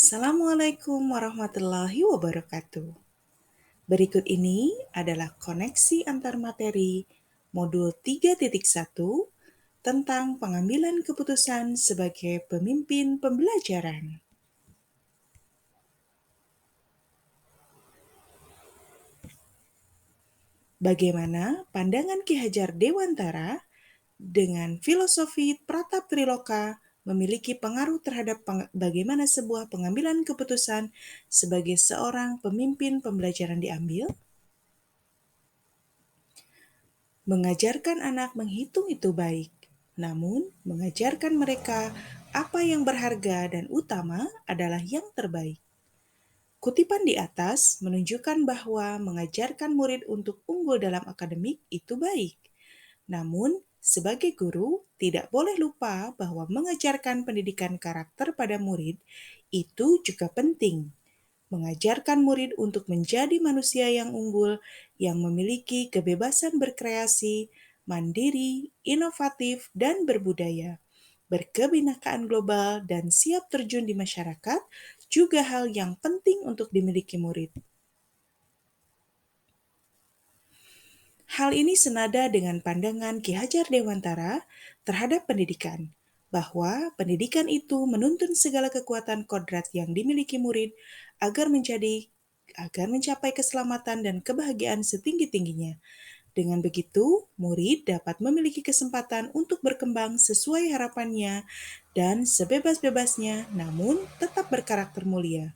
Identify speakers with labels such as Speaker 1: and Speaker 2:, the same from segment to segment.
Speaker 1: Assalamualaikum warahmatullahi wabarakatuh. Berikut ini adalah koneksi antar materi modul 3.1 tentang pengambilan keputusan sebagai pemimpin pembelajaran. Bagaimana pandangan Ki Hajar Dewantara dengan filosofi Pratap Triloka memiliki pengaruh terhadap bagaimana sebuah pengambilan keputusan sebagai seorang pemimpin pembelajaran diambil? Mengajarkan anak menghitung itu baik, namun mengajarkan mereka apa yang berharga dan utama adalah yang terbaik. Kutipan di atas menunjukkan bahwa mengajarkan murid untuk unggul dalam akademik itu baik. Namun, sebagai guru, tidak boleh lupa bahwa mengajarkan pendidikan karakter pada murid itu juga penting. Mengajarkan murid untuk menjadi manusia yang unggul, yang memiliki kebebasan berkreasi, mandiri, inovatif, dan berbudaya, berkebinekaan global, dan siap terjun di masyarakat, juga hal yang penting untuk dimiliki murid. Hal ini senada dengan pandangan Ki Hajar Dewantara terhadap pendidikan, bahwa pendidikan itu menuntun segala kekuatan kodrat yang dimiliki murid agar mencapai keselamatan dan kebahagiaan setinggi-tingginya. Dengan begitu, murid dapat memiliki kesempatan untuk berkembang sesuai harapannya dan sebebas-bebasnya, namun tetap berkarakter mulia.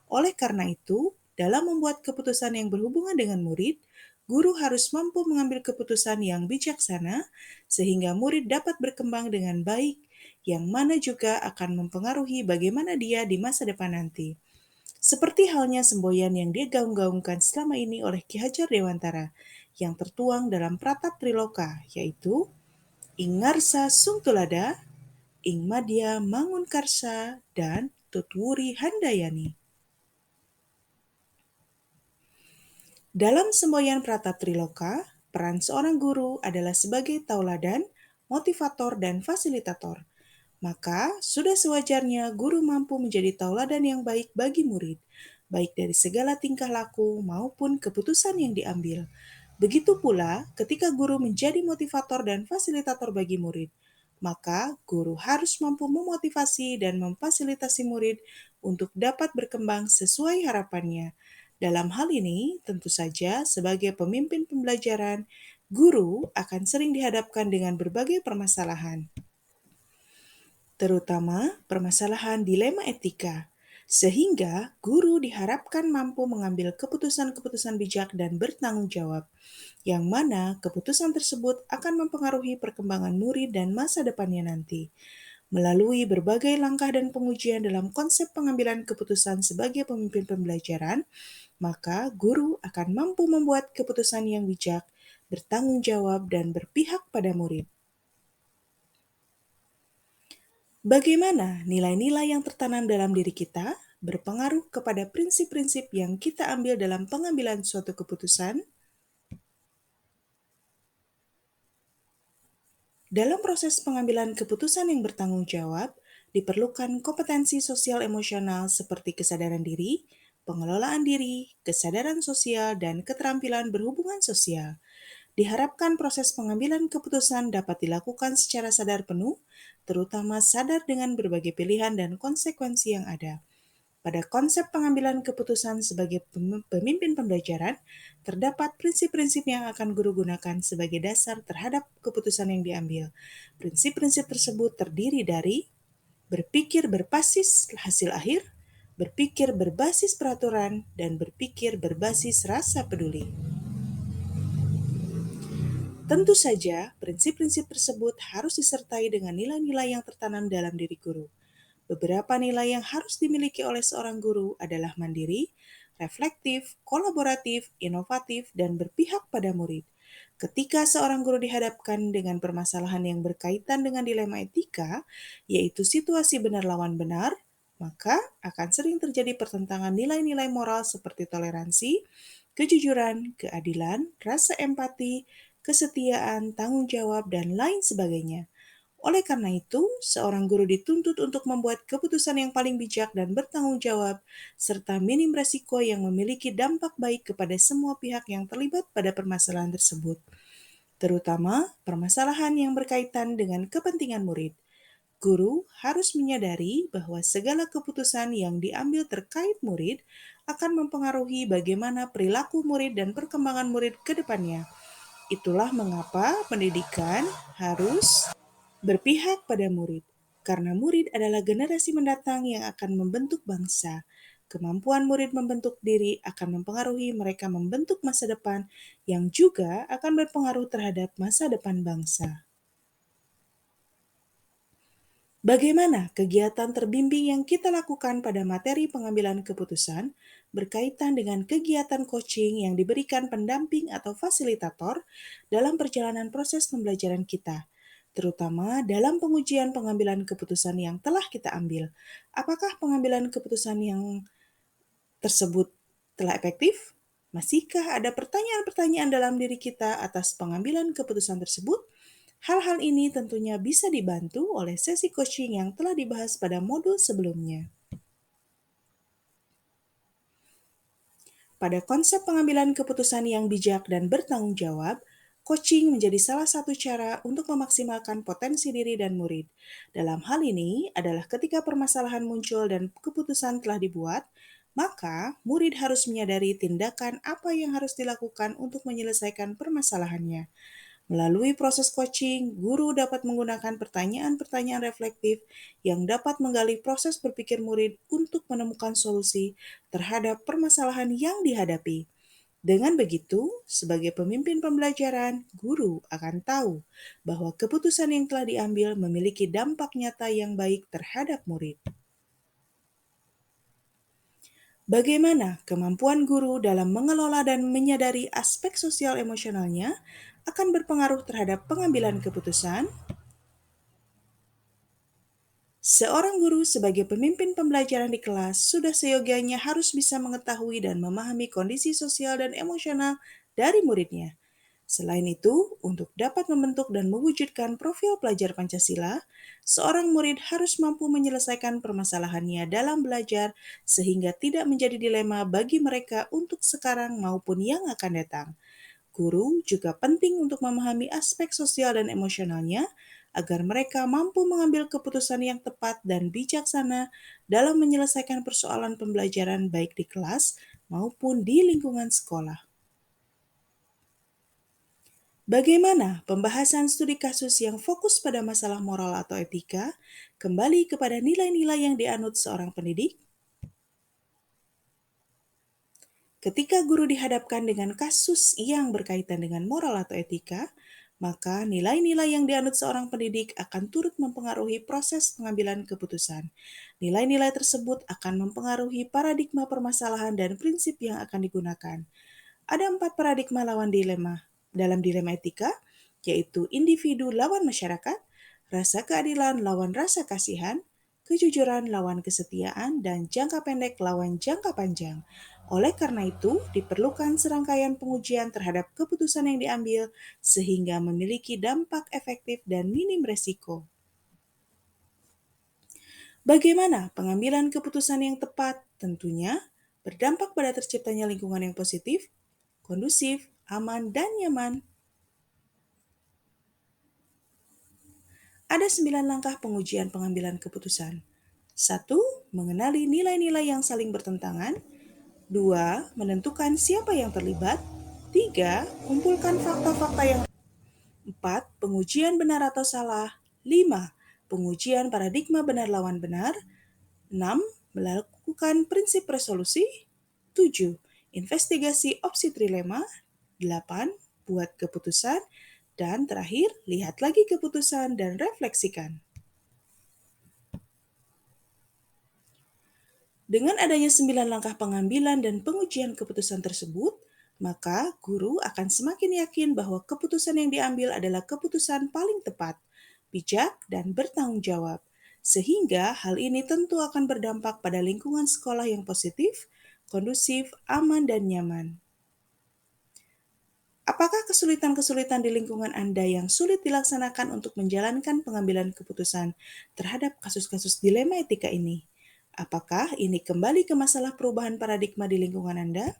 Speaker 1: Oleh karena itu, dalam membuat keputusan yang berhubungan dengan murid, guru harus mampu mengambil keputusan yang bijaksana sehingga murid dapat berkembang dengan baik, yang mana juga akan mempengaruhi bagaimana dia di masa depan nanti. Seperti halnya semboyan yang digaung-gaungkan selama ini oleh Ki Hajar Dewantara yang tertuang dalam Pratap Triloka, yaitu Ingarsa Sungtulada, Ing Madya Mangun Karsa, dan Tutwuri Handayani. Dalam semboyan Pratap Triloka, peran seorang guru adalah sebagai tauladan, motivator, dan fasilitator. Maka, sudah sewajarnya guru mampu menjadi tauladan yang baik bagi murid, baik dari segala tingkah laku maupun keputusan yang diambil. Begitu pula ketika guru menjadi motivator dan fasilitator bagi murid, maka guru harus mampu memotivasi dan memfasilitasi murid untuk dapat berkembang sesuai harapannya. Dalam hal ini, tentu saja sebagai pemimpin pembelajaran, guru akan sering dihadapkan dengan berbagai permasalahan, terutama permasalahan dilema etika, sehingga guru diharapkan mampu mengambil keputusan-keputusan bijak dan bertanggung jawab, yang mana keputusan tersebut akan mempengaruhi perkembangan murid dan masa depannya nanti. Melalui berbagai langkah dan pengujian dalam konsep pengambilan keputusan sebagai pemimpin pembelajaran, maka guru akan mampu membuat keputusan yang bijak, bertanggung jawab, dan berpihak pada murid. Bagaimana nilai-nilai yang tertanam dalam diri kita berpengaruh kepada prinsip-prinsip yang kita ambil dalam pengambilan suatu keputusan? Dalam proses pengambilan keputusan yang bertanggung jawab, diperlukan kompetensi sosial emosional seperti kesadaran diri, pengelolaan diri, kesadaran sosial, dan keterampilan berhubungan sosial. Diharapkan proses pengambilan keputusan dapat dilakukan secara sadar penuh, terutama sadar dengan berbagai pilihan dan konsekuensi yang ada. Pada konsep pengambilan keputusan sebagai pemimpin pembelajaran, terdapat prinsip-prinsip yang akan guru gunakan sebagai dasar terhadap keputusan yang diambil. Prinsip-prinsip tersebut terdiri dari berpikir berbasis hasil akhir, berpikir berbasis peraturan, dan berpikir berbasis rasa peduli. Tentu saja, prinsip-prinsip tersebut harus disertai dengan nilai-nilai yang tertanam dalam diri guru. Beberapa nilai yang harus dimiliki oleh seorang guru adalah mandiri, reflektif, kolaboratif, inovatif, dan berpihak pada murid. Ketika seorang guru dihadapkan dengan permasalahan yang berkaitan dengan dilema etika, yaitu situasi benar lawan benar, maka akan sering terjadi pertentangan nilai-nilai moral seperti toleransi, kejujuran, keadilan, rasa empati, kesetiaan, tanggung jawab, dan lain sebagainya. Oleh karena itu, seorang guru dituntut untuk membuat keputusan yang paling bijak dan bertanggung jawab, serta minim resiko yang memiliki dampak baik kepada semua pihak yang terlibat pada permasalahan tersebut, terutama permasalahan yang berkaitan dengan kepentingan murid. Guru harus menyadari bahwa segala keputusan yang diambil terkait murid akan mempengaruhi bagaimana perilaku murid dan perkembangan murid ke depannya. Itulah mengapa pendidikan harus berpihak pada murid, karena murid adalah generasi mendatang yang akan membentuk bangsa. Kemampuan murid membentuk diri akan mempengaruhi mereka membentuk masa depan yang juga akan berpengaruh terhadap masa depan bangsa. Bagaimana kegiatan terbimbing yang kita lakukan pada materi pengambilan keputusan berkaitan dengan kegiatan coaching yang diberikan pendamping atau fasilitator dalam perjalanan proses pembelajaran kita, terutama dalam pengujian pengambilan keputusan yang telah kita ambil. Apakah pengambilan keputusan yang tersebut telah efektif? Masihkah ada pertanyaan-pertanyaan dalam diri kita atas pengambilan keputusan tersebut? Hal-hal ini tentunya bisa dibantu oleh sesi coaching yang telah dibahas pada modul sebelumnya. Pada konsep pengambilan keputusan yang bijak dan bertanggung jawab, coaching menjadi salah satu cara untuk memaksimalkan potensi diri dan murid. Dalam hal ini adalah ketika permasalahan muncul dan keputusan telah dibuat, maka murid harus menyadari tindakan apa yang harus dilakukan untuk menyelesaikan permasalahannya. Melalui proses coaching, guru dapat menggunakan pertanyaan-pertanyaan reflektif yang dapat menggali proses berpikir murid untuk menemukan solusi terhadap permasalahan yang dihadapi. Dengan begitu, sebagai pemimpin pembelajaran, guru akan tahu bahwa keputusan yang telah diambil memiliki dampak nyata yang baik terhadap murid. Bagaimana kemampuan guru dalam mengelola dan menyadari aspek sosial emosionalnya akan berpengaruh terhadap pengambilan keputusan? Seorang guru sebagai pemimpin pembelajaran di kelas sudah seyogianya harus bisa mengetahui dan memahami kondisi sosial dan emosional dari muridnya. Selain itu, untuk dapat membentuk dan mewujudkan profil pelajar Pancasila, seorang murid harus mampu menyelesaikan permasalahannya dalam belajar sehingga tidak menjadi dilema bagi mereka untuk sekarang maupun yang akan datang. Guru juga penting untuk memahami aspek sosial dan emosionalnya agar mereka mampu mengambil keputusan yang tepat dan bijaksana dalam menyelesaikan persoalan pembelajaran baik di kelas maupun di lingkungan sekolah. Bagaimana pembahasan studi kasus yang fokus pada masalah moral atau etika kembali kepada nilai-nilai yang dianut seorang pendidik? Ketika guru dihadapkan dengan kasus yang berkaitan dengan moral atau etika, maka nilai-nilai yang dianut seorang pendidik akan turut mempengaruhi proses pengambilan keputusan. Nilai-nilai tersebut akan mempengaruhi paradigma permasalahan dan prinsip yang akan digunakan. Ada 4 paradigma lawan dilema dalam dilema etika, yaitu individu lawan masyarakat, rasa keadilan lawan rasa kasihan, kejujuran lawan kesetiaan, dan jangka pendek lawan jangka panjang. Oleh karena itu, diperlukan serangkaian pengujian terhadap keputusan yang diambil sehingga memiliki dampak efektif dan minim resiko. Bagaimana pengambilan keputusan yang tepat? Tentunya berdampak pada terciptanya lingkungan yang positif, kondusif, aman, dan nyaman. Ada 9 langkah pengujian pengambilan keputusan. 1. Mengenali nilai-nilai yang saling bertentangan. 2. Menentukan siapa yang terlibat. 3. Kumpulkan fakta-fakta yang 4. Pengujian benar atau salah. 5. Pengujian paradigma benar lawan benar. 6. Melakukan prinsip resolusi. 7. Investigasi opsi trilema. 8. Buat keputusan. Dan terakhir, lihat lagi keputusan dan refleksikan. Dengan adanya 9 langkah pengambilan dan pengujian keputusan tersebut, maka guru akan semakin yakin bahwa keputusan yang diambil adalah keputusan paling tepat, bijak, dan bertanggung jawab. Sehingga hal ini tentu akan berdampak pada lingkungan sekolah yang positif, kondusif, aman, dan nyaman. Apakah kesulitan-kesulitan di lingkungan Anda yang sulit dilaksanakan untuk menjalankan pengambilan keputusan terhadap kasus-kasus dilema etika ini? Apakah ini kembali ke masalah perubahan paradigma di lingkungan Anda?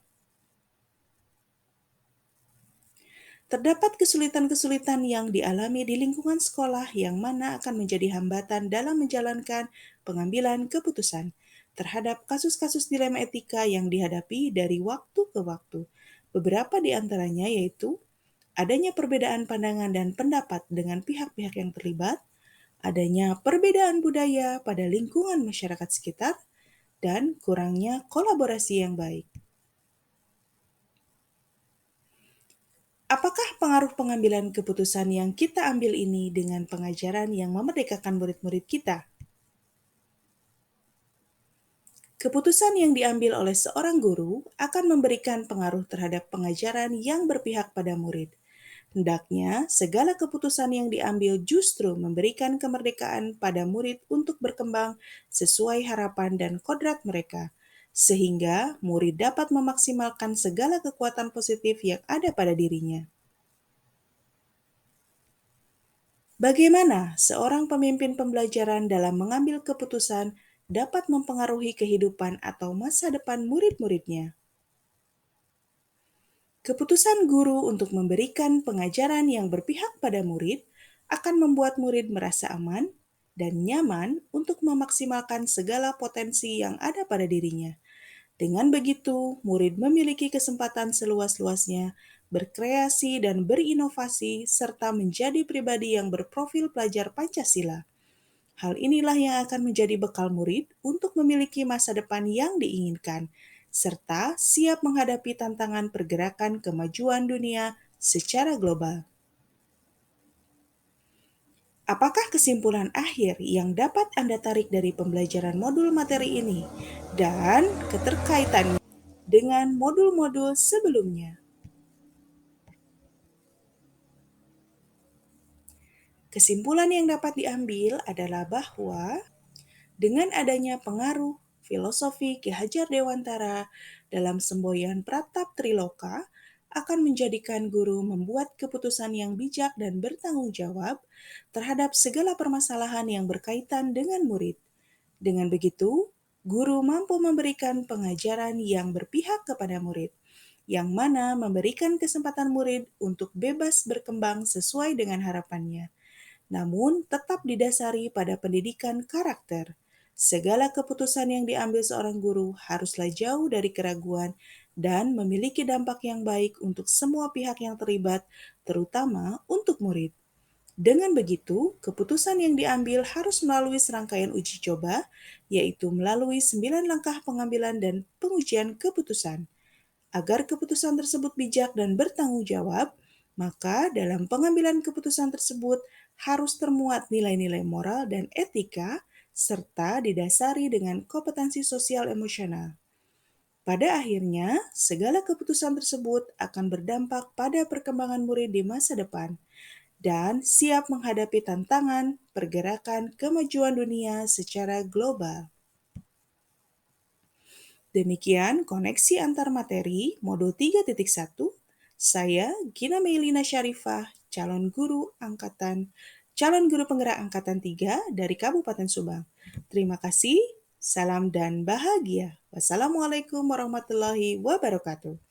Speaker 1: Terdapat kesulitan-kesulitan yang dialami di lingkungan sekolah yang mana akan menjadi hambatan dalam menjalankan pengambilan keputusan terhadap kasus-kasus dilema etika yang dihadapi dari waktu ke waktu. Beberapa di antaranya yaitu adanya perbedaan pandangan dan pendapat dengan pihak-pihak yang terlibat, adanya perbedaan budaya pada lingkungan masyarakat sekitar, dan kurangnya kolaborasi yang baik. Apakah pengaruh pengambilan keputusan yang kita ambil ini dengan pengajaran yang memerdekakan murid-murid kita? Keputusan yang diambil oleh seorang guru akan memberikan pengaruh terhadap pengajaran yang berpihak pada murid. Hendaknya, segala keputusan yang diambil justru memberikan kemerdekaan pada murid untuk berkembang sesuai harapan dan kodrat mereka, sehingga murid dapat memaksimalkan segala kekuatan positif yang ada pada dirinya. Bagaimana seorang pemimpin pembelajaran dalam mengambil keputusan dapat mempengaruhi kehidupan atau masa depan murid-muridnya? Keputusan guru untuk memberikan pengajaran yang berpihak pada murid akan membuat murid merasa aman dan nyaman untuk memaksimalkan segala potensi yang ada pada dirinya. Dengan begitu, murid memiliki kesempatan seluas-luasnya berkreasi dan berinovasi serta menjadi pribadi yang berprofil pelajar Pancasila. Hal inilah yang akan menjadi bekal murid untuk memiliki masa depan yang diinginkan, serta siap menghadapi tantangan pergerakan kemajuan dunia secara global. Apakah kesimpulan akhir yang dapat Anda tarik dari pembelajaran modul materi ini dan keterkaitannya dengan modul-modul sebelumnya? Kesimpulan yang dapat diambil adalah bahwa dengan adanya pengaruh filosofi Ki Hajar Dewantara dalam semboyan Pratap Triloka akan menjadikan guru membuat keputusan yang bijak dan bertanggung jawab terhadap segala permasalahan yang berkaitan dengan murid. Dengan begitu, guru mampu memberikan pengajaran yang berpihak kepada murid, yang mana memberikan kesempatan murid untuk bebas berkembang sesuai dengan harapannya namun tetap didasari pada pendidikan karakter. Segala keputusan yang diambil seorang guru haruslah jauh dari keraguan dan memiliki dampak yang baik untuk semua pihak yang terlibat, terutama untuk murid. Dengan begitu, keputusan yang diambil harus melalui serangkaian uji coba, yaitu melalui 9 langkah pengambilan dan pengujian keputusan. Agar keputusan tersebut bijak dan bertanggung jawab, maka dalam pengambilan keputusan tersebut harus termuat nilai-nilai moral dan etika serta didasari dengan kompetensi sosial emosional. Pada akhirnya, segala keputusan tersebut akan berdampak pada perkembangan murid di masa depan dan siap menghadapi tantangan pergerakan kemajuan dunia secara global. Demikian koneksi antar materi modul 3.1. Saya Gina Meilina Syarifah, calon guru penggerak angkatan 3 dari Kabupaten Subang. Terima kasih, salam dan bahagia. Wassalamualaikum warahmatullahi wabarakatuh.